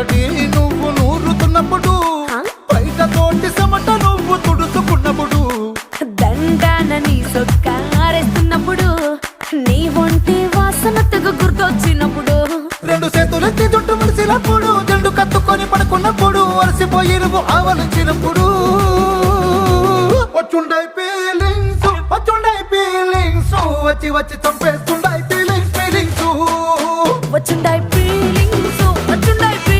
మొదటి నువ్వు నూరుతున్నప్పుడు బయట తోటి సమట నువ్వు తుడుచుకున్నప్పుడు దండాన నీ సొక్కారేస్తున్నప్పుడు నీ ఒంటి వాసన తెగ గుర్తొచ్చినప్పుడు రెండు చేతులెత్తి జుట్టు ముడిసినప్పుడు జండు కత్తుకొని పడుకున్నప్పుడు అలసిపోయి నువ్వు ఆవలించినప్పుడు వచ్చుండై ఫీలింగ్స్ వచ్చి వచ్చి చంపేస్తుండై ఫీలింగ్స్ వచ్చుండాయి